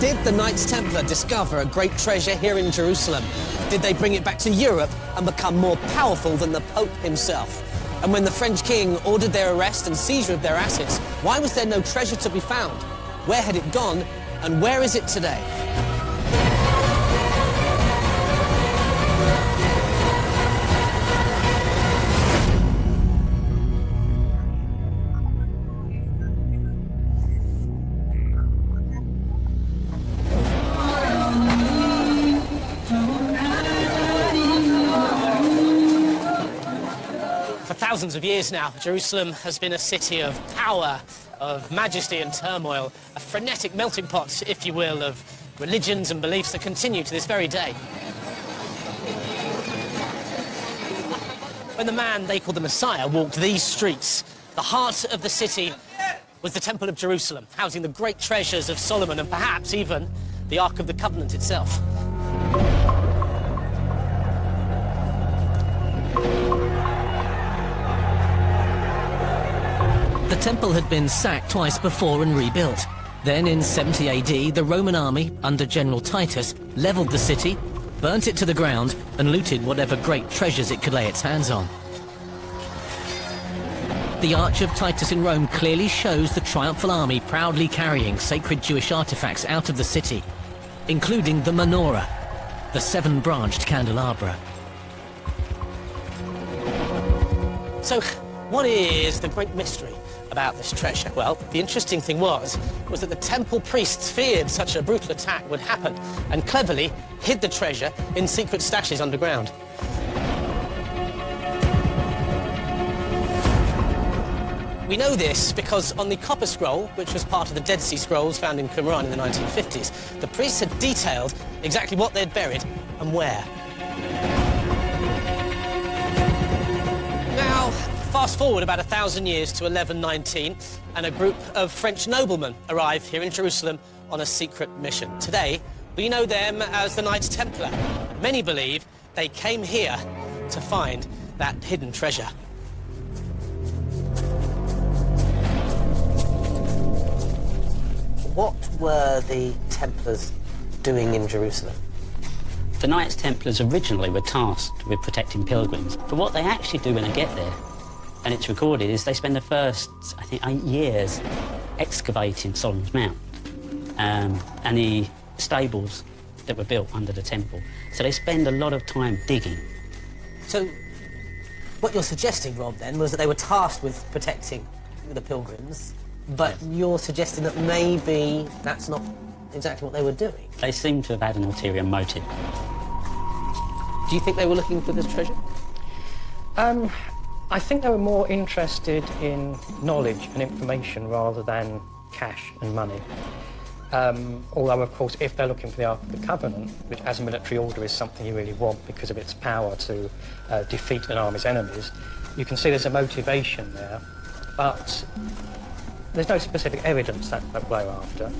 Did the Knights Templar discover a great treasure here in Jerusalem? Did they bring it back to Europe and become more powerful than the Pope himself? And when the French king ordered their arrest and seizure of their assets, why was there no treasure to be found? Where had it gone, and where is it today? Thousands of years now, Jerusalem has been a city of power, of majesty and turmoil, a frenetic melting pot, if you will, of religions and beliefs that continue to this very day. When the man they called the Messiah walked these streets, the heart of the city was the Temple of Jerusalem, housing the great treasures of Solomon and perhaps even the Ark of the Covenant itself. The temple had been sacked twice before and rebuilt. Then in 70 AD, the Roman army, under General Titus, levelled the city, burnt it to the ground, and looted whatever great treasures it could lay its hands on. The Arch of Titus in Rome clearly shows the triumphal army proudly carrying sacred Jewish artifacts out of the city, including the menorah, the 7-branched candelabra. So, what is the great mystery about this treasure? Well, the interesting thing was that the temple priests feared such a brutal attack would happen and cleverly hid the treasure in secret stashes underground. We know this because on the Copper Scroll, which was part of the Dead Sea Scrolls found in Qumran in the 1950s, the priests had detailed exactly what they'd buried and where. Now, fast forward about 1,000 years to 1119, and a group of French noblemen arrive here in Jerusalem on a secret mission. Today, we know them as the Knights Templar. Many believe they came here to find that hidden treasure. What were the Templars doing in Jerusalem? The Knights Templars originally were tasked with protecting pilgrims, but what they actually do when they get there, and it's recorded, is they spend the first, I think, 8 years excavating Solomon's Mount and the stables that were built under the temple. So they spend a lot of time digging. So what you're suggesting, Rob, then, was that they were tasked with protecting the pilgrims, but you're suggesting that maybe that's not exactly what they were doing. They seem to have had an ulterior motive. Do you think they were looking for this treasure? I think they were more interested in knowledge and information rather than cash and money. Although, of course, if they're looking for the Ark of the Covenant, which as a military order is something you really want because of its power to defeat an army's enemies, you can see there's a motivation there, but there's no specific evidence that they're after.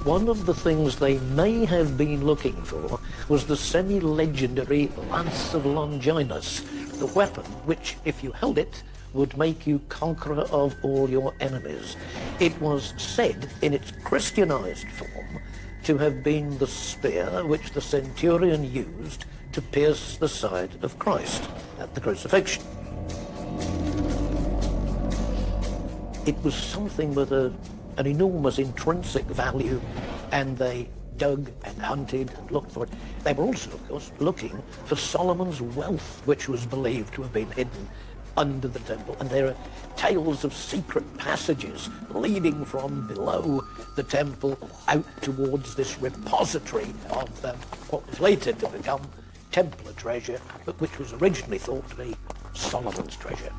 One of the things they may have been looking for was the semi-legendary Lance of Longinus, the weapon which, if you held it, would make you conqueror of all your enemies. It was said, in its Christianized form, to have been the spear which the centurion used to pierce the side of Christ at the crucifixion. It was something with an enormous intrinsic value, and they dug and hunted and looked for it. They were also, of course, looking for Solomon's wealth, which was believed to have been hidden under the temple. And there are tales of secret passages leading from below the temple out towards this repository of what was later to become Templar treasure, but which was originally thought to be Solomon's treasure.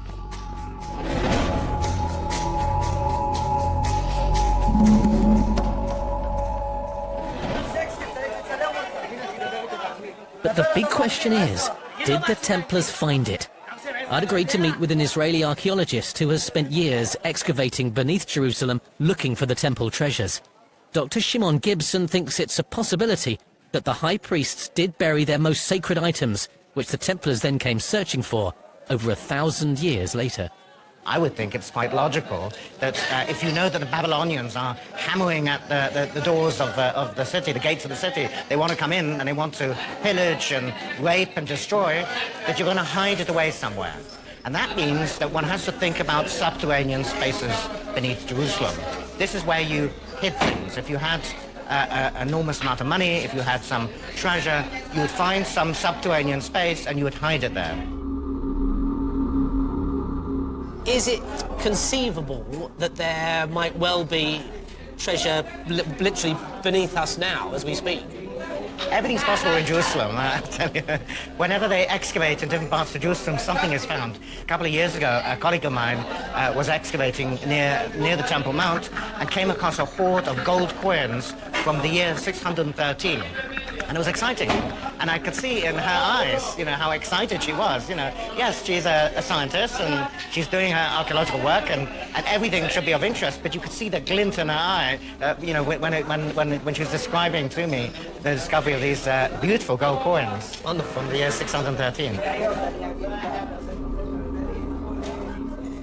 But the big question is, did the Templars find it? I'd agreed to meet with an Israeli archaeologist who has spent years excavating beneath Jerusalem looking for the temple treasures. Dr. Shimon Gibson thinks it's a possibility that the high priests did bury their most sacred items, which the Templars then came searching for over 1,000 years later. I would think it's quite logical that if you know that the Babylonians are hammering at the doors of the city, the gates of the city, they want to come in and they want to pillage and rape and destroy, that you're going to hide it away somewhere. And that means that one has to think about subterranean spaces beneath Jerusalem. This is where you hid things. If you had an enormous amount of money, if you had some treasure, you would find some subterranean space and you would hide it there. Is it conceivable that there might well be treasure literally beneath us now as we speak? Everything's possible in Jerusalem, I tell you. Whenever they excavate in different parts of Jerusalem, something is found. A couple of years ago, a colleague of mine was excavating near the Temple Mount and came across a hoard of gold coins from the year 613. And it was exciting. And I could see in her eyes, you know, how excited she was. You know, yes, she's a scientist and she's doing her archaeological work and everything should be of interest, but you could see the glint in her eye, you know, when she was describing to me the discovery of these beautiful gold coins from the year 613.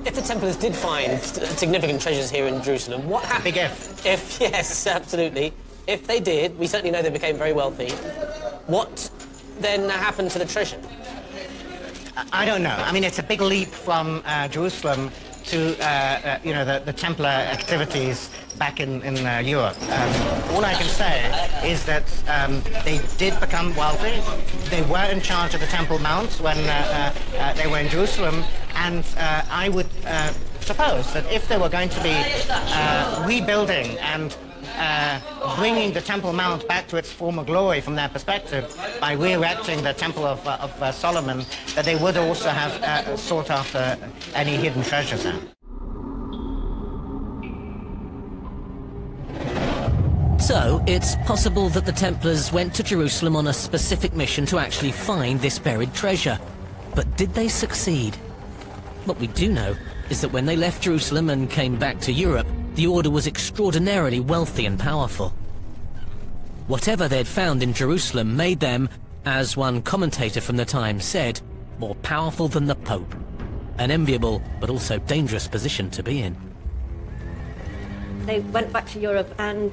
If the Templars did find significant treasures here in Jerusalem, what happened? Big if. If, yes, absolutely. If they did, we certainly know they became very wealthy. What then happened to the treasure? I don't know. I mean, it's a big leap from Jerusalem to, you know, the Templar activities back in Europe. All I can say is that they did become wealthy. They were in charge of the Temple Mount when they were in Jerusalem, and I would suppose that if they were going to be rebuilding and bringing the Temple Mount back to its former glory from their perspective by re-erecting the Temple of Solomon, that they would also have sought after any hidden treasures there. So, it's possible that the Templars went to Jerusalem on a specific mission to actually find this buried treasure. But did they succeed? What we do know is that when they left Jerusalem and came back to Europe, the order was extraordinarily wealthy and powerful. Whatever they'd found in Jerusalem made them, as one commentator from the time said, more powerful than the Pope. An enviable but also dangerous position to be in. They went back to Europe and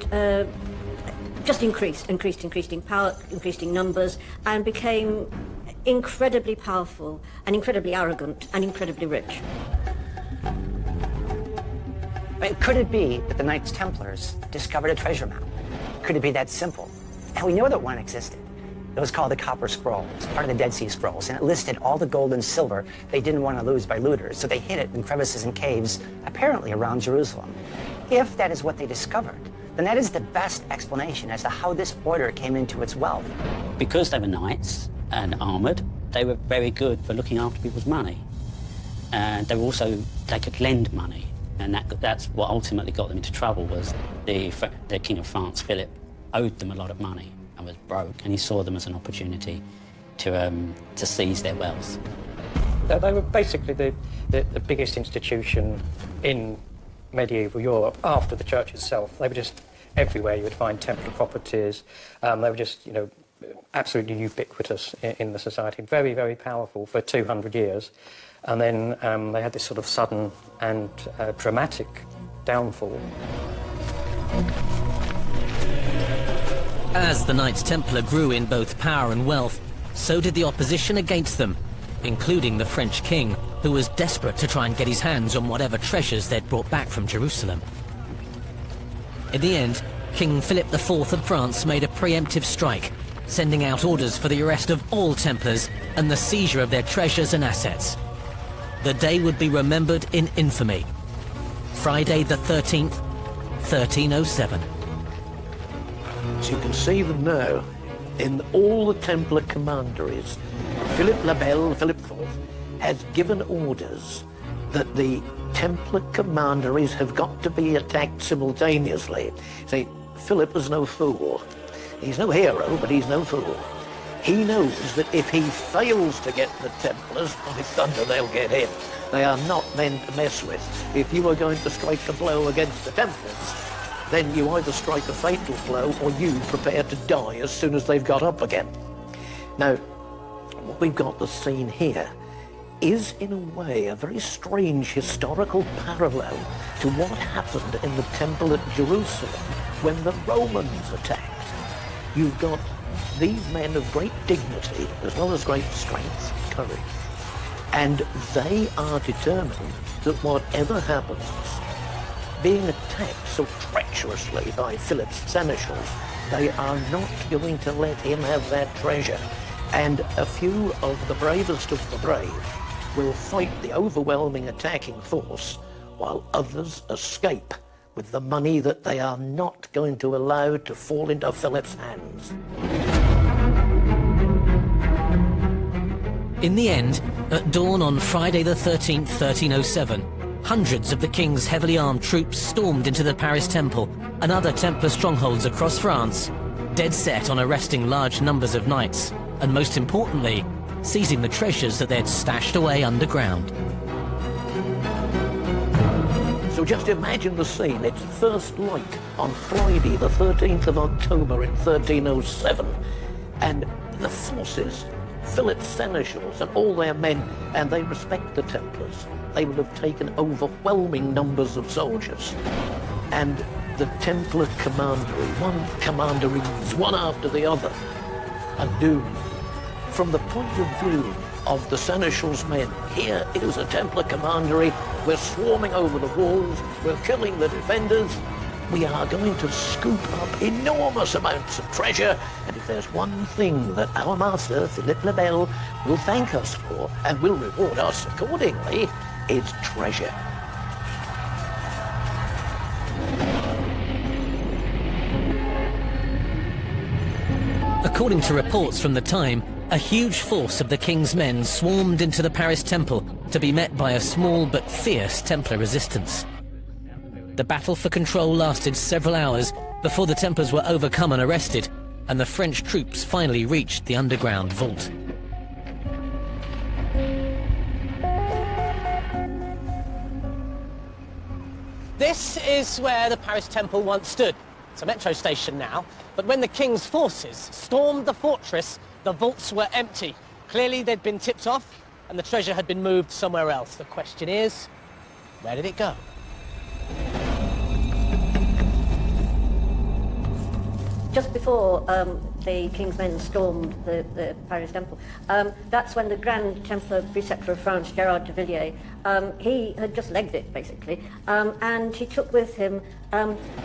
just increased in power, increased in numbers, and became incredibly powerful and incredibly arrogant and incredibly rich. Could it be that the Knights Templars discovered a treasure map? Could it be that simple? And we know that one existed. It was called the Copper Scroll. It's part of the Dead Sea Scrolls, and it listed all the gold and silver they didn't want to lose by looters, so they hid it in crevices and caves, apparently around Jerusalem. If that is what they discovered, then that is the best explanation as to how this order came into its wealth. Because they were knights and armoured, they were very good for looking after people's money. And they could lend money. And that's what ultimately got them into trouble, was the King of France, Philip, owed them a lot of money and was broke, and he saw them as an opportunity to seize their wealth. They were basically the biggest institution in medieval Europe after the church itself. They were just everywhere. You would find Templar properties. They were just, you know, absolutely ubiquitous in the society. Very, very powerful for 200 years. And then they had this sort of sudden and dramatic downfall. As the Knights Templar grew in both power and wealth, so did the opposition against them, including the French king, who was desperate to try and get his hands on whatever treasures they'd brought back from Jerusalem. In the end, King Philip IV of France made a preemptive strike, sending out orders for the arrest of all Templars and the seizure of their treasures and assets. The day would be remembered in infamy. Friday the 13th, 1307. So you can see them now in all the Templar commanderies. Philip le Bel, Philip IV, had given orders that the Templar commanderies have got to be attacked simultaneously. See, Philip is no fool. He's no hero, but he's no fool. He knows that if he fails to get the Templars, by thunder, they'll get him. They are not men to mess with. If you are going to strike a blow against the Templars, then you either strike a fatal blow or you prepare to die as soon as they've got up again. Now, what we've got the scene here is, in a way, a very strange historical parallel to what happened in the Temple at Jerusalem when the Romans attacked. You've got these men of great dignity, as well as great strength, courage, and they are determined that whatever happens, being attacked so treacherously by Philip's seneschals, they are not going to let him have that treasure. And a few of the bravest of the brave will fight the overwhelming attacking force, while others escape with the money that they are not going to allow to fall into Philip's hands. In the end, at dawn on Friday the 13th, 1307, hundreds of the king's heavily armed troops stormed into the Paris Temple and other Templar strongholds across France, dead set on arresting large numbers of knights, and most importantly, seizing the treasures that they'd stashed away underground. So just imagine the scene. It's first light on Friday, the 13th of October in 1307, and the forces, Philip's seneschals and all their men, and they respect the Templars. They will have taken overwhelming numbers of soldiers. And the Templar commanderies, one after the other, are doomed. From the point of view of the seneschal's men, here is a Templar commandery. We're swarming over the walls. We're killing the defenders. We are going to scoop up enormous amounts of treasure. And if there's one thing that our master, Philippe le Bel, will thank us for and will reward us accordingly, it's treasure. According to reports from the time, a huge force of the king's men swarmed into the Paris Temple to be met by a small but fierce Templar resistance. The battle for control lasted several hours before the Templars were overcome and arrested, and the French troops finally reached the underground vault. This is where the Paris Temple once stood. It's a metro station now, but when the king's forces stormed the fortress, the vaults were empty. Clearly they'd been tipped off and the treasure had been moved somewhere else. The question is, where did it go? Just before the king's men stormed the Paris Temple, that's when the Grand Templar Preceptor of France, Gerard de Villiers, he had just legged it, basically, and he took with him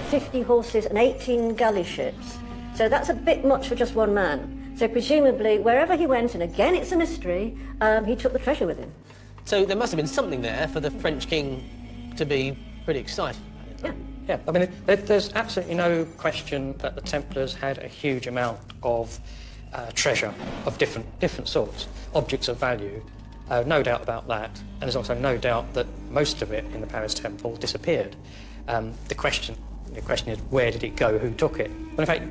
50 horses and 18 galley ships. So that's a bit much for just one man. So presumably, wherever he went, and again it's a mystery, he took the treasure with him. So there must have been something there for the French king to be pretty excited. Yeah. Yeah, I mean, there's absolutely no question that the Templars had a huge amount of treasure of different sorts, objects of value. No doubt about that. And there's also no doubt that most of it in the Paris Temple disappeared. The question is, where did it go? Who took it? Well, in fact,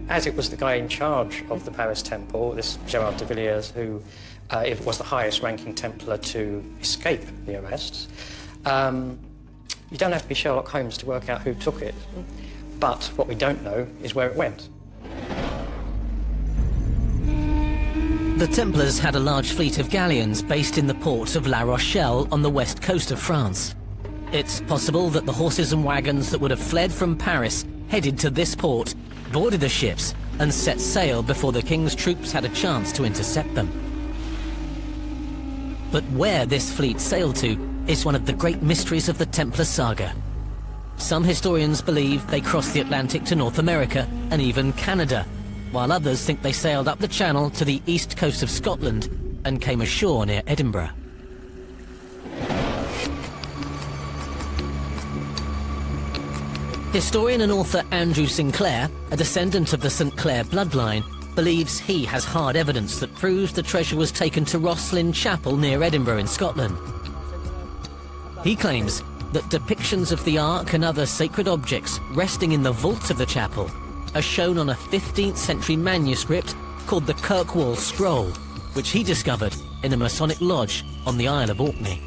as it was the guy in charge of the Paris Temple, this Gerard de Villiers, who it was the highest-ranking Templar to escape the arrests. You don't have to be Sherlock Holmes to work out who took it, but what we don't know is where it went. The Templars had a large fleet of galleons based in the port of La Rochelle on the west coast of France. It's possible that the horses and wagons that would have fled from Paris headed to this port, boarded the ships, and set sail before the king's troops had a chance to intercept them. But where this fleet sailed to is one of the great mysteries of the Templar saga. Some historians believe they crossed the Atlantic to North America and even Canada, while others think they sailed up the Channel to the east coast of Scotland and came ashore near Edinburgh. Historian and author Andrew Sinclair, a descendant of the St Clair bloodline, believes he has hard evidence that proves the treasure was taken to Rosslyn Chapel near Edinburgh in Scotland. He claims that depictions of the Ark and other sacred objects resting in the vaults of the chapel are shown on a 15th century manuscript called the Kirkwall Scroll, which he discovered in a Masonic lodge on the Isle of Orkney.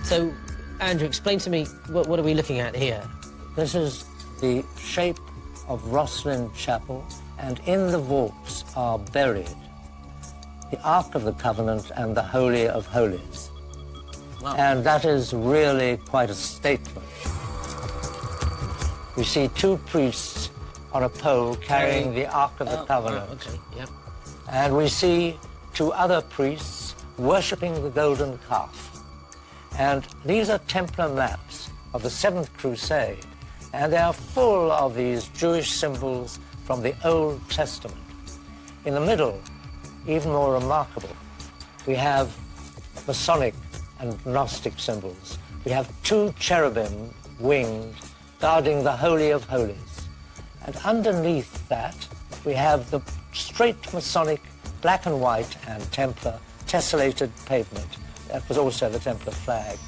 So, Andrew, explain to me, what are we looking at here? This is the shape of Rosslyn Chapel, and in the vaults are buried the Ark of the Covenant and the Holy of Holies. Wow. And that is really quite a statement. We see two priests on a pole carrying the Ark of the Covenant. Okay. Yep. And we see two other priests worshipping the golden calf. And these are Templar maps of the Seventh Crusade, and they are full of these Jewish symbols from the Old Testament. In the middle, even more remarkable, we have Masonic and Gnostic symbols. We have two cherubim winged guarding the Holy of Holies. And underneath that, we have the straight Masonic black and white and Templar tessellated pavement. That was also the Templar flag.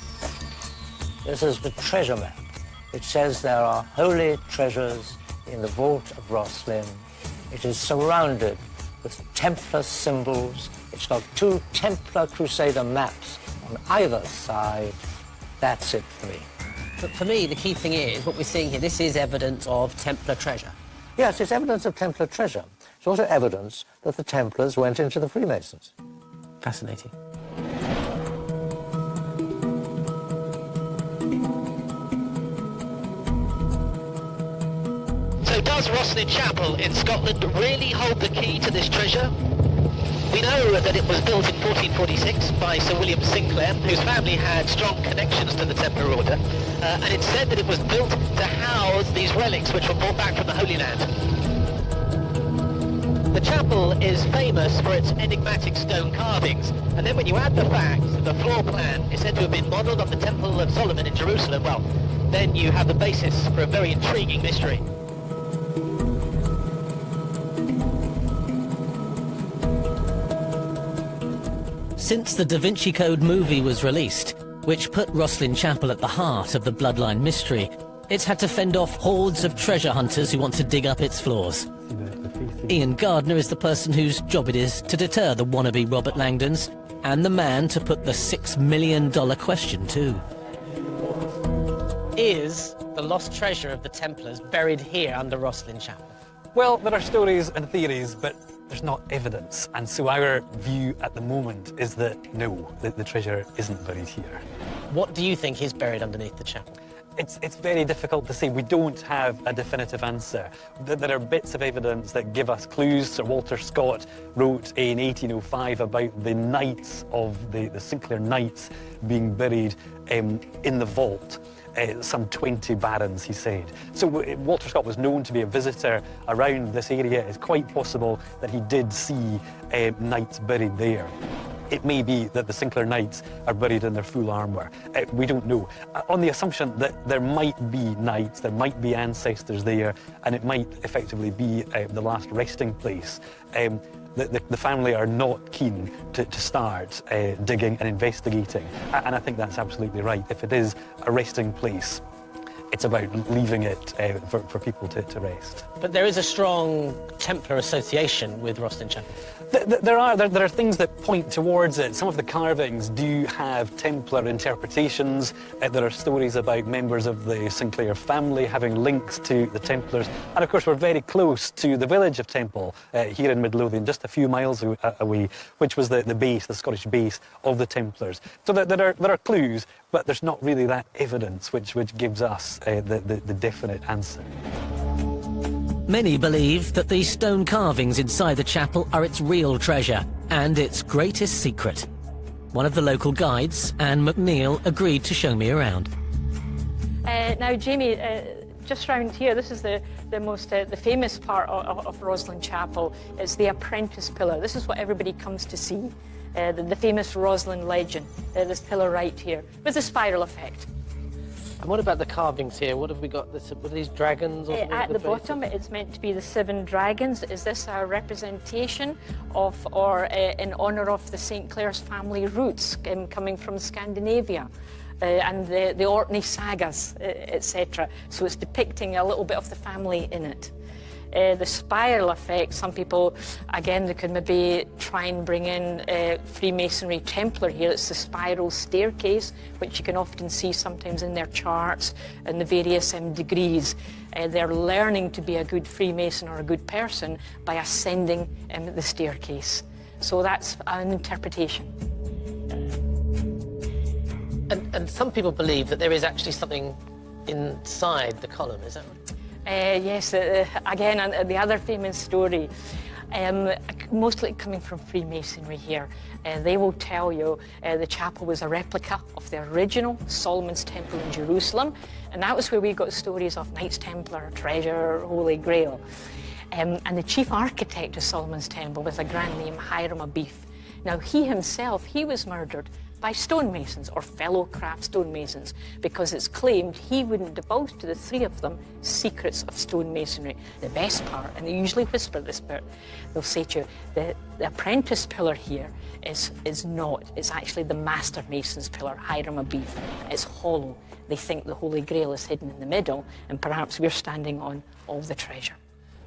This is the treasure map. It says there are holy treasures in the vault of Roslin. It is surrounded with Templar symbols. It's got two Templar Crusader maps on either side. That's it for me. But for me, the key thing is, what we're seeing here, this is evidence of Templar treasure. Yes, it's evidence of Templar treasure. It's also evidence that the Templars went into the Freemasons. Fascinating. So does Roslin Chapel in Scotland really hold the key to this treasure? We know that it was built in 1446 by Sir William Sinclair, whose family had strong connections to the Templar Order, and it's said that it was built to house these relics which were brought back from the Holy Land. The chapel is famous for its enigmatic stone carvings, and then when you add the fact that the floor plan is said to have been modelled on the Temple of Solomon in Jerusalem, well, then you have the basis for a very intriguing mystery. Since the Da Vinci Code movie was released, which put Roslin Chapel at the heart of the bloodline mystery, it's had to fend off hordes of treasure hunters who want to dig up its floors. Ian Gardner is the person whose job it is to deter the wannabe Robert Langdons, and the man to put the $6 million question too. Is the lost treasure of the Templars buried here under Roslin Chapel? Well, there are stories and theories, but there's not evidence. And so our view at the moment is that no, the treasure isn't buried here. What do you think is buried underneath the chapel? It's very difficult to say. We don't have a definitive answer. There are bits of evidence that give us clues. Sir Walter Scott wrote in 1805 about the knights of the Sinclair Knights being buried in the vault. Some 20 barons, he said. So Walter Scott was known to be a visitor around this area. It's quite possible that he did see knights buried there. It may be that the Sinclair Knights are buried in their full armour. We don't know. On the assumption that there might be knights, there might be ancestors there, and it might effectively be the last resting place. The family are not keen to start digging and investigating, and I think that's absolutely right. If it is a resting place, it's about leaving it for people to rest. But there is a strong Templar association with Roslin Chapel. There are things that point towards it. Some of the carvings do have Templar interpretations. There are stories about members of the Sinclair family having links to the Templars. And of course, we're very close to the village of Temple here in Midlothian, just a few miles away, which was the base, the Scottish base of the Templars. So there are clues, but there's not really that evidence which gives us the definite answer. Many believe that the stone carvings inside the chapel are its real treasure and its greatest secret. One of the local guides, Anne McNeil, agreed to show me around. Now, Jamie, just round here, this is the famous part of Roslin Chapel, is the apprentice pillar. This is what everybody comes to see, the famous Roslin legend, this pillar right here, with the spiral effect. And what about the carvings here? What have we got? What are these dragons? Or At the bottom, it's meant to be the 7 dragons. Is this a representation of, or in honour of the St. Clair's family roots coming from Scandinavia? And the Orkney sagas, etc. So it's depicting a little bit of the family in it. The spiral effect, some people, again, they could maybe try and bring in Freemasonry Templar here. It's the spiral staircase, which you can often see sometimes in their charts and the various degrees. They're learning to be a good Freemason or a good person by ascending the staircase. So that's an interpretation. And some people believe that there is actually something inside the column, is that right? Yes, again, the other famous story, mostly coming from Freemasonry here. They will tell you the chapel was a replica of the original Solomon's Temple in Jerusalem, and that was where we got stories of Knights Templar, treasure, Holy Grail. And the chief architect of Solomon's Temple was a grand named Hiram Abif. Now, he himself, he was murdered by stonemasons or fellow craft stonemasons because it's claimed he wouldn't divulge to the three of them secrets of stonemasonry. The best part, and they usually whisper this bit, they'll say to you, the apprentice pillar here is not. It's actually the master mason's pillar, Hiram Abif. It's hollow. They think the Holy Grail is hidden in the middle, and perhaps we're standing on all the treasure.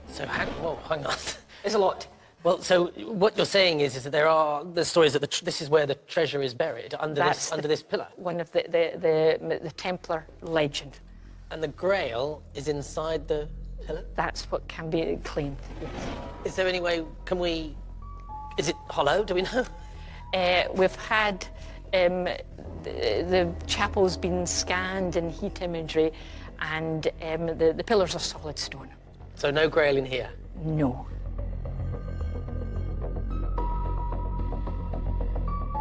So hang on. There's a lot. Well, so what you're saying is that there are the stories that this is where the treasure is buried, under this pillar. One of the Templar legend. And the Grail is inside the pillar? That's what can be claimed, yes. Is there any way, is it hollow, do we know? We've had the chapel's been scanned in heat imagery, and the pillars are solid stone. So no Grail in here? No.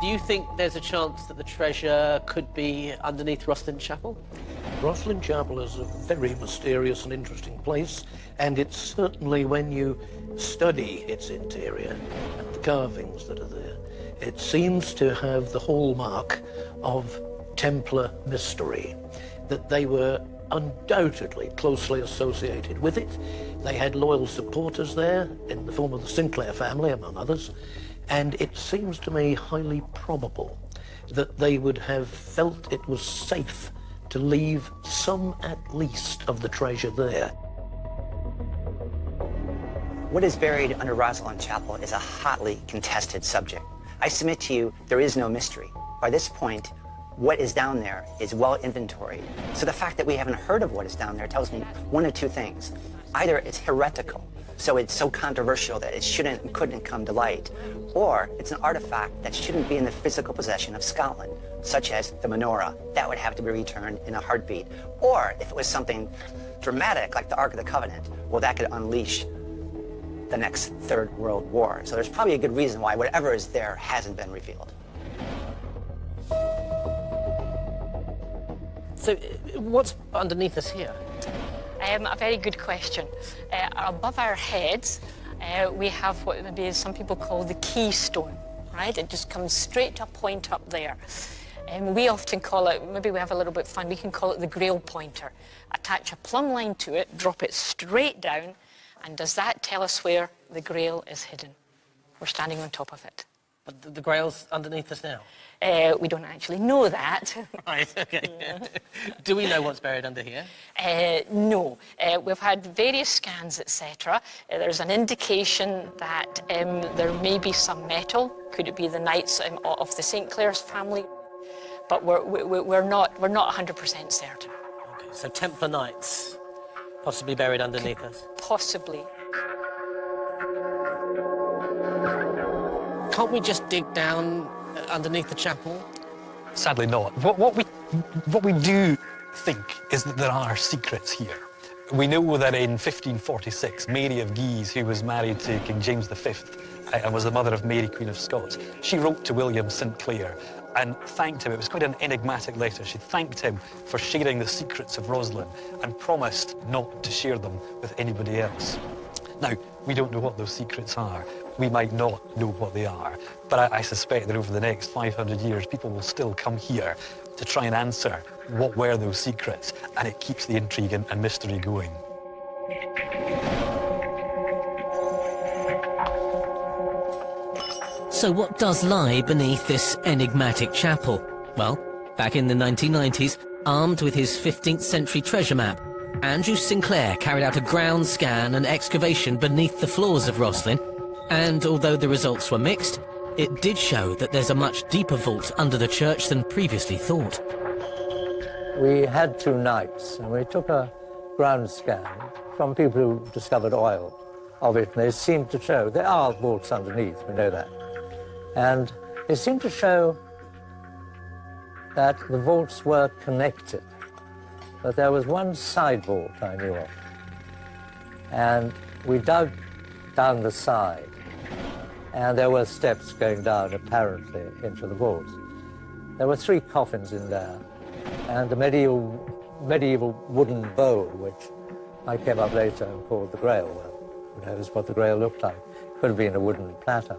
Do you think there's a chance that the treasure could be underneath Roslin Chapel? Roslin Chapel is a very mysterious and interesting place, and it's certainly, when you study its interior and the carvings that are there, it seems to have the hallmark of Templar mystery, that they were undoubtedly closely associated with it. They had loyal supporters there in the form of the Sinclair family, among others. And it seems to me highly probable that they would have felt it was safe to leave some, at least, of the treasure there. What is buried under Roslin Chapel is a hotly contested subject. I submit to you, there is no mystery. By this point, what is down there is well inventoried. So the fact that we haven't heard of what is down there tells me one of two things. Either it's heretical, so it's so controversial that it shouldn't and couldn't come to light, or it's an artifact that shouldn't be in the physical possession of Scotland, such as the menorah. That would have to be returned in a heartbeat. Or if it was something dramatic, like the Ark of the Covenant, well, that could unleash the next Third World War. So there's probably a good reason why whatever is there hasn't been revealed. So what's underneath us here? A very good question. Above our heads, we have what maybe some people call the keystone, right? It just comes straight to a point up there. We often call it, maybe we have a little bit of fun, we can call it the Grail pointer. Attach a plumb line to it, drop it straight down, and does that tell us where the Grail is hidden? We're standing on top of it. But the Grail's underneath us now? We don't actually know that. Right, okay. Yeah. Do we know what's buried under here? No. We've had various scans, etc. There's an indication that there may be some metal. Could it be the Knights of the St. Clair's family? But we're not 100% certain. Okay, so Templar Knights possibly buried underneath us? Possibly. Can't we just dig down underneath the chapel? Sadly not. What we do think is that there are secrets here. We know that in 1546, Mary of Guise, who was married to King James V and was the mother of Mary, Queen of Scots, she wrote to William St. Clair and thanked him. It was quite an enigmatic letter. She thanked him for sharing the secrets of Roslin and promised not to share them with anybody else. Now, we don't know what those secrets are. We might not know what they are, but I suspect that over the next 500 years, people will still come here to try and answer what were those secrets, and it keeps the intrigue and mystery going. So what does lie beneath this enigmatic chapel? Well, back in the 1990s, armed with his 15th century treasure map, Andrew Sinclair carried out a ground scan and excavation beneath the floors of Roslin, and although the results were mixed, it did show that there's a much deeper vault under the church than previously thought. We had 2 nights, and we took a ground scan from people who discovered oil of it, and they seemed to show there are vaults underneath, we know that. And they seemed to show that the vaults were connected, but there was one side vault I knew of. And we dug down the side, and there were steps going down apparently into the vault. There were 3 coffins in there, and a medieval wooden bowl, which I came up later and called the Grail. Well, who knows what the Grail looked like? Could have been a wooden platter.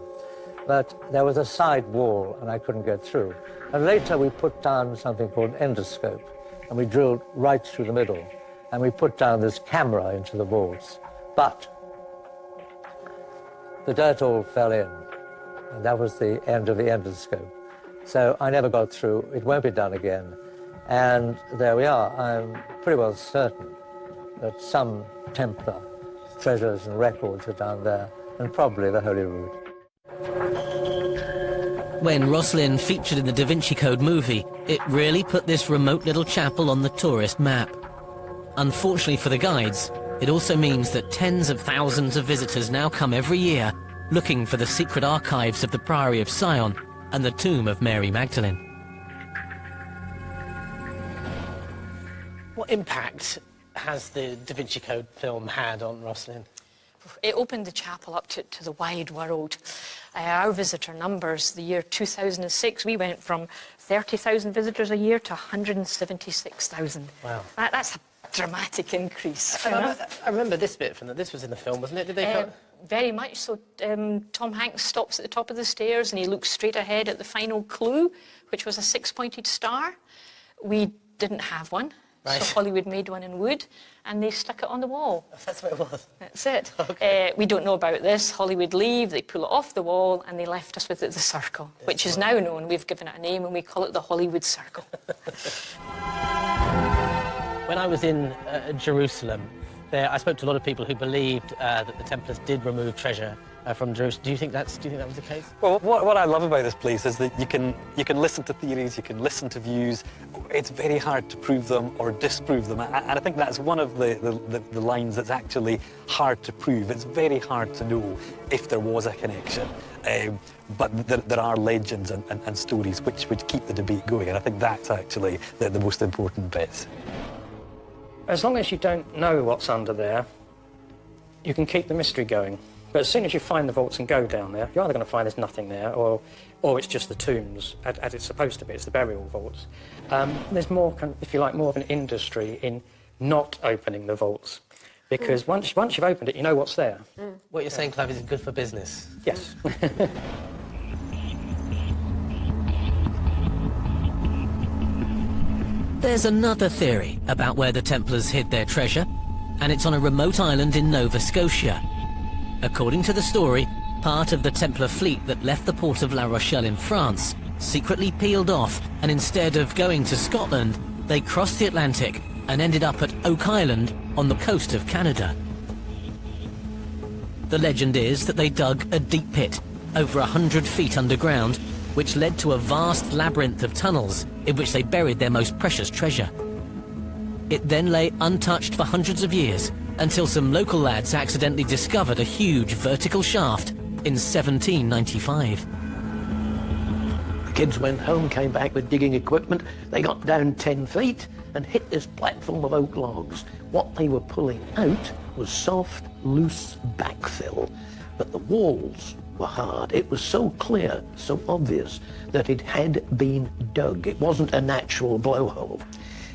But there was a side wall, and I couldn't get through. And later we put down something called an endoscope, and we drilled right through the middle, and we put down this camera into the vaults. But the dirt all fell in, and that was the end of the endoscope. So I never got through. It won't be done again. And there we are. I'm pretty well certain that some Templar treasures and records are down there, and probably the Holy Rood. When Rosslyn featured in the Da Vinci Code movie, it really put this remote little chapel on the tourist map. Unfortunately for the guides, it also means that tens of thousands of visitors now come every year looking for the secret archives of the Priory of Sion and the tomb of Mary Magdalene. What impact has the Da Vinci Code film had on Rosslyn? It opened the chapel up to the wide world. Our visitor numbers, the year 2006, we went from 30,000 visitors a year to 176,000. Wow. That's a dramatic increase. I remember this bit from this was in the film, wasn't it? Did they Very much so. Tom Hanks stops at the top of the stairs and he looks straight ahead at the final clue, which was a 6-pointed star. We didn't have one. Right. So Hollywood made one in wood, and they stuck it on the wall. That's what it was. That's it. Okay. We don't know about this. Hollywood leave, they pull it off the wall, and they left us with the circle, which is now known. We've given it a name, and we call it the Hollywood Circle. When I was in Jerusalem, I spoke to a lot of people who believed that the Templars did remove treasure from Jerusalem. Do you think that was the case? Well, what I love about this place is that you can listen to theories, you can listen to views. It's very hard to prove them or disprove them, and I think that's one of the lines that's actually hard to prove. It's very hard to know if there was a connection, but there are legends and stories which keep the debate going, and I think that's actually the most important bit. As long as you don't know what's under there, you can keep the mystery going. But as soon as you find the vaults and go down there, you're either going to find there's nothing there, or it's just the tombs, as it's supposed to be. It's the burial vaults. There's more, if you like, more of an industry in not opening the vaults, because once you've opened it, you know what's there. What you're saying, Clive, is good for business. Yes. There's another theory about where the Templars hid their treasure, and it's on a remote island in Nova Scotia. According to the story, part of the Templar fleet that left the port of La Rochelle in France secretly peeled off, and instead of going to Scotland, they crossed the Atlantic and ended up at Oak Island on the coast of Canada. The legend is that they dug a deep pit, over 100 feet underground, which led to a vast labyrinth of tunnels in which they buried their most precious treasure. It then lay untouched for hundreds of years, until some local lads accidentally discovered a huge vertical shaft in 1795. The kids went home, came back with digging equipment. They got down 10 feet and hit this platform of oak logs. What they were pulling out was soft, loose backfill, but the walls were hard. It was so clear, so obvious, that it had been dug. It wasn't a natural blowhole.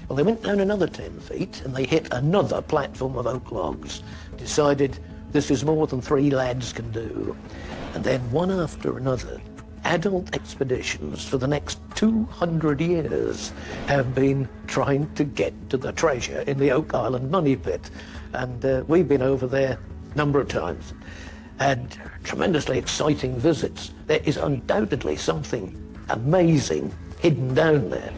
Well, they went down another 10 feet and they hit another platform of oak logs. Decided this is more than 3 lads can do. And then one after another, adult expeditions for the next 200 years have been trying to get to the treasure in the Oak Island money pit. And we've been over there a number of times. Had tremendously exciting visits. There is undoubtedly something amazing hidden down there.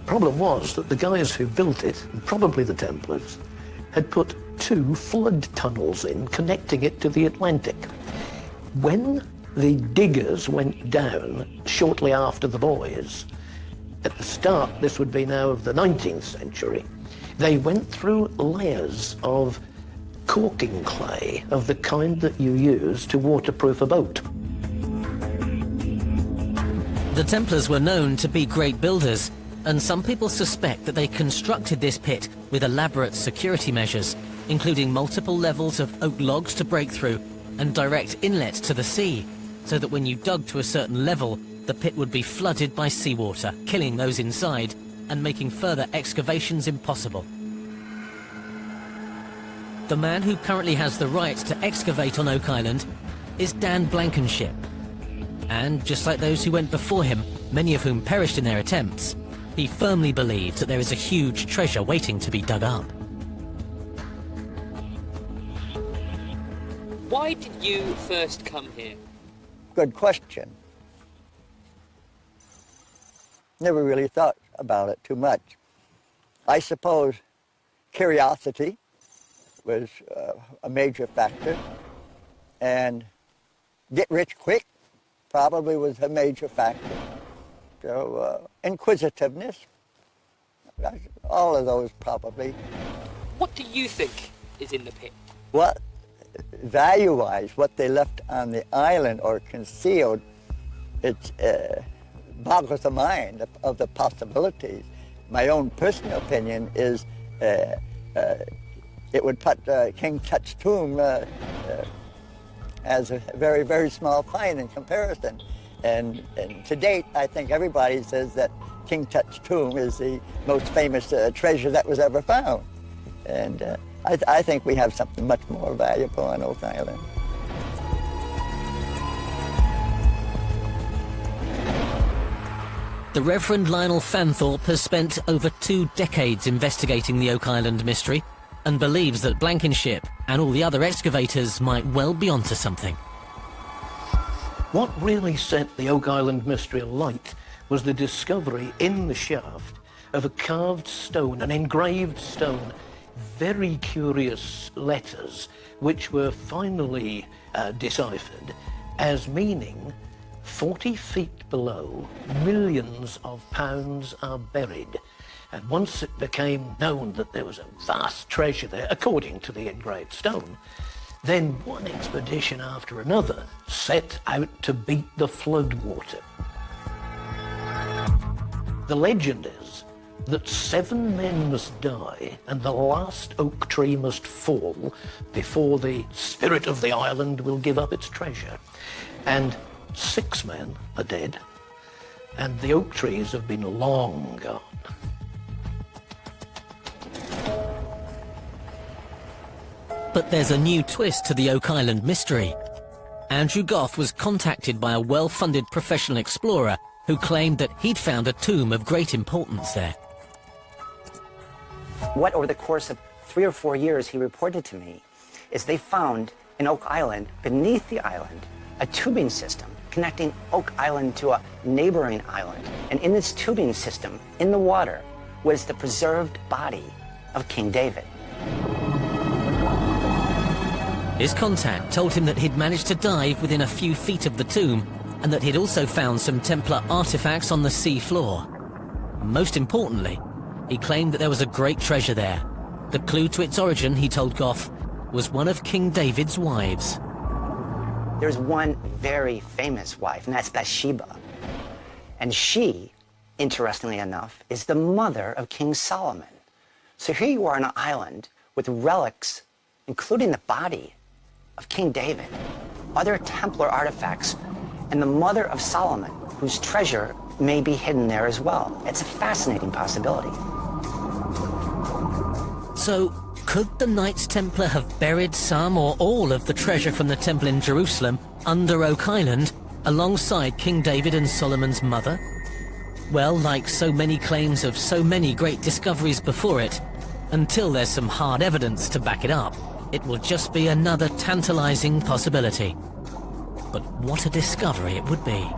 Problem was that the guys who built it, and probably the Templars, had put 2 flood tunnels in, connecting it to the Atlantic. When the diggers went down shortly after the boys, at the start, this would be now of the 19th century, they went through layers of caulking clay of the kind that you use to waterproof a boat. The Templars were known to be great builders, and some people suspect that they constructed this pit with elaborate security measures, including multiple levels of oak logs to break through and direct inlets to the sea, so that when you dug to a certain level, the pit would be flooded by seawater, killing those inside and making further excavations impossible. The man who currently has the right to excavate on Oak Island is Dan Blankenship. And just like those who went before him, many of whom perished in their attempts, he firmly believes that there is a huge treasure waiting to be dug up. Why did you first come here? Good question. Never really thought about it too much. I suppose curiosity was a major factor, and get rich quick probably was a major factor. So inquisitiveness, all of those probably. What do you think is in the pit? What, value-wise, what they left on the island or concealed, it boggles the mind of the possibilities. My own personal opinion is it would put King Tut's tomb as a very, very small find in comparison. And to date, I think everybody says that King Tut's tomb is the most famous treasure that was ever found. And I think we have something much more valuable on Oak Island. The Reverend Lionel Fanthorpe has spent over 2 decades investigating the Oak Island mystery and believes that Blankenship and all the other excavators might well be onto something. What really set the Oak Island mystery alight was the discovery in the shaft of a carved stone, an engraved stone, very curious letters, which were finally deciphered as meaning 40 feet below, millions of pounds are buried. And once it became known that there was a vast treasure there, according to the engraved stone, then one expedition after another set out to beat the floodwater. The legend is that 7 men must die and the last oak tree must fall before the spirit of the island will give up its treasure. And 6 men are dead, and the oak trees have been long gone. But there's a new twist to the Oak Island mystery. Andrew Goff was contacted by a well-funded professional explorer who claimed that he'd found a tomb of great importance there. What, over the course of 3 or 4 years, he reported to me, is they found in Oak Island, beneath the island, a tubing system connecting Oak Island to a neighboring island. And in this tubing system, in the water, was the preserved body of King David. His contact told him that he'd managed to dive within a few feet of the tomb and that he'd also found some Templar artifacts on the sea floor. Most importantly, he claimed that there was a great treasure there. The clue to its origin, he told Goff, was one of King David's wives. There's one very famous wife, and that's Bathsheba. And she, interestingly enough, is the mother of King Solomon. So here you are on an island with relics, including the body of King David, other Templar artifacts, and the mother of Solomon, whose treasure may be hidden there as well. It's a fascinating possibility. So, could the Knights Templar have buried some or all of the treasure from the temple in Jerusalem under Oak Island, alongside King David and Solomon's mother? Well, like so many claims of so many great discoveries before it, until there's some hard evidence to back it up, it will just be another tantalizing possibility. But what a discovery it would be.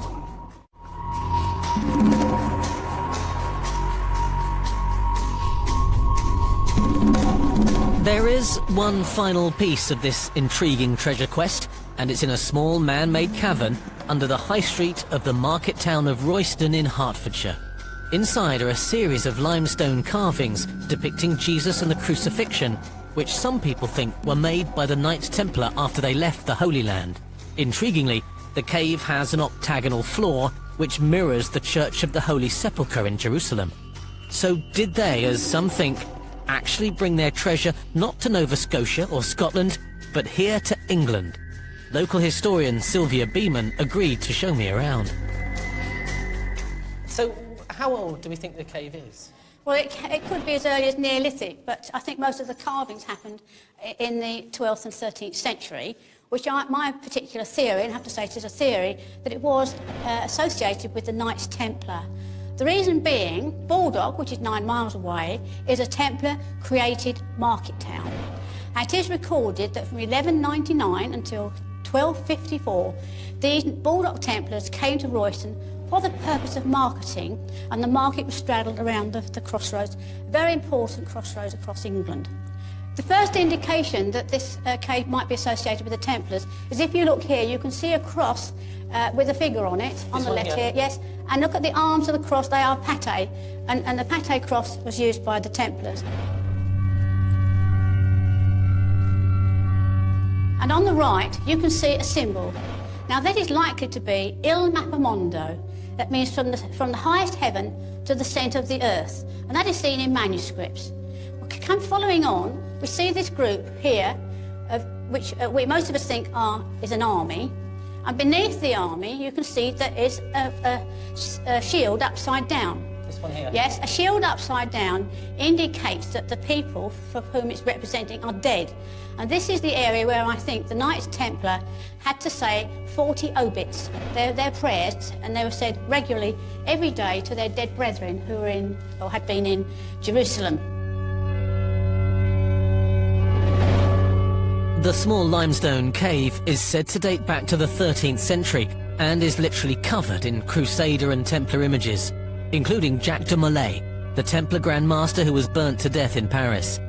There is one final piece of this intriguing treasure quest, and it's in a small man-made cavern under the high street of the market town of Royston in Hertfordshire. Inside are a series of limestone carvings depicting Jesus and the crucifixion, which some people think were made by the Knights Templar after they left the Holy Land. Intriguingly, the cave has an octagonal floor which mirrors the Church of the Holy Sepulchre in Jerusalem. So did they, as some think, actually bring their treasure not to Nova Scotia or Scotland, but here to England? Local historian Sylvia Beeman agreed to show me around. So, how old do we think the cave is? Well, it could be as early as Neolithic, but I think most of the carvings happened in the 12th and 13th century, which my particular theory, and I have to say it is a theory, that it was associated with the Knights Templar. The reason being, Baldock, which is 9 miles away, is a Templar-created market town. And it is recorded that from 1199 until 1254, these Baldock Templars came to Royston for the purpose of marketing, and the market was straddled around the crossroads, very important crossroads across England. The first indication that this cave might be associated with the Templars is if you look here, you can see a cross with a figure on it, on the left here, yes, and look at the arms of the cross, they are pate, and the pate cross was used by the Templars. And on the right, you can see a symbol. Now that is likely to be Il Mappamondo. That means from the highest heaven to the centre of the earth, and that is seen in manuscripts. Following on, we see this group here, which most of us think is an army, and beneath the army you can see there is a shield upside down. This one here? Yes, a shield upside down indicates that the people for whom it's representing are dead. And this is the area where I think the Knights Templar had to say 40 obits, their prayers, and they were said regularly every day to their dead brethren who were in, or had been in, Jerusalem. The small limestone cave is said to date back to the 13th century and is literally covered in Crusader and Templar images, including Jacques de Molay, the Templar Grand Master who was burnt to death in Paris.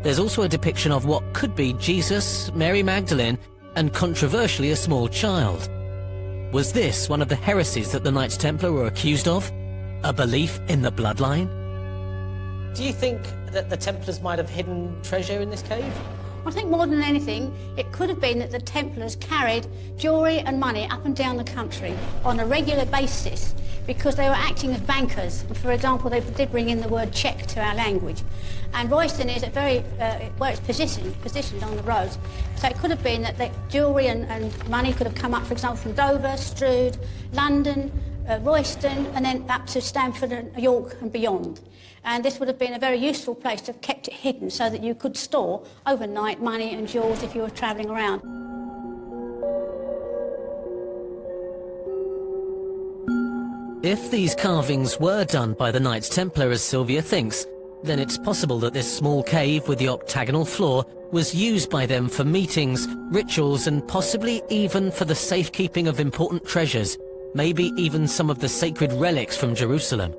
There's also a depiction of what could be Jesus, Mary Magdalene, and controversially a small child. Was this one of the heresies that the Knights Templar were accused of? A belief in the bloodline? Do you think that the Templars might have hidden treasure in this cave? I think more than anything, it could have been that the Templars carried jewellery and money up and down the country on a regular basis because they were acting as bankers. For example, they did bring in the word cheque to our language. And Royston is where it's positioned on the roads. So it could have been that the jewellery and money could have come up, for example, from Dover, Strood, London, Royston, and then up to Stamford and York and beyond. And this would have been a very useful place to have kept it hidden so that you could store overnight money and jewels if you were travelling around. If these carvings were done by the Knights Templar, as Sylvia thinks, then it's possible that this small cave with the octagonal floor was used by them for meetings, rituals, and possibly even for the safekeeping of important treasures, maybe even some of the sacred relics from Jerusalem.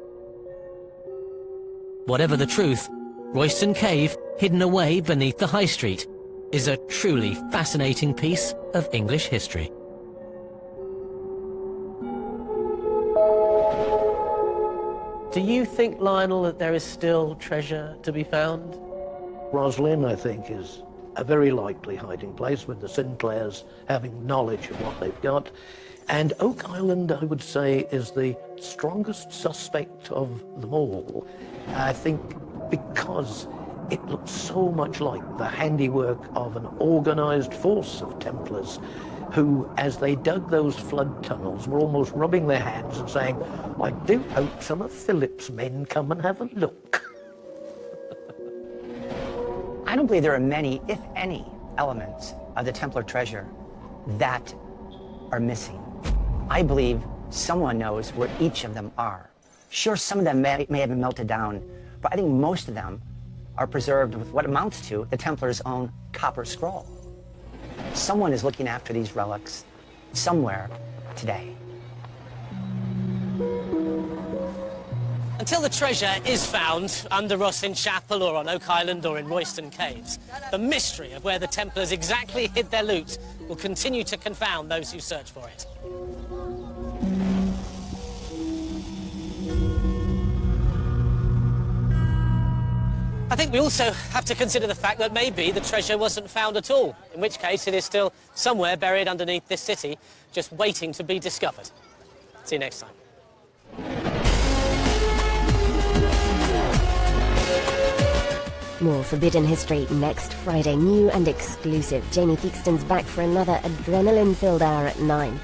Whatever the truth, Royston Cave, hidden away beneath the High Street, is a truly fascinating piece of English history. Do you think, Lionel, that there is still treasure to be found? Roslyn, I think, is a very likely hiding place with the Sinclairs having knowledge of what they've got. And Oak Island, I would say, is the strongest suspect of them all. I think because it looks so much like the handiwork of an organised force of Templars who, as they dug those flood tunnels, were almost rubbing their hands and saying, I do hope some of Philip's men come and have a look. I don't believe there are many, if any, elements of the Templar treasure that are missing. I believe someone knows where each of them are. Sure, some of them may have been melted down, but I think most of them are preserved with what amounts to the Templars' own copper scroll. Someone is looking after these relics somewhere today. Until the treasure is found under Roslyn Chapel or on Oak Island or in Royston Caves, the mystery of where the Templars exactly hid their loot will continue to confound those who search for it. I think we also have to consider the fact that maybe the treasure wasn't found at all, in which case it is still somewhere buried underneath this city, just waiting to be discovered. See you next time. More Forbidden History next Friday. New and exclusive. Jamie Theakston's back for another adrenaline-filled hour at 9.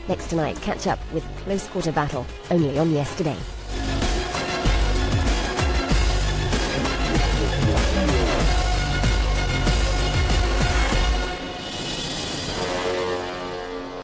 Next tonight, catch up with Close Quarter Battle, only on Yesterday.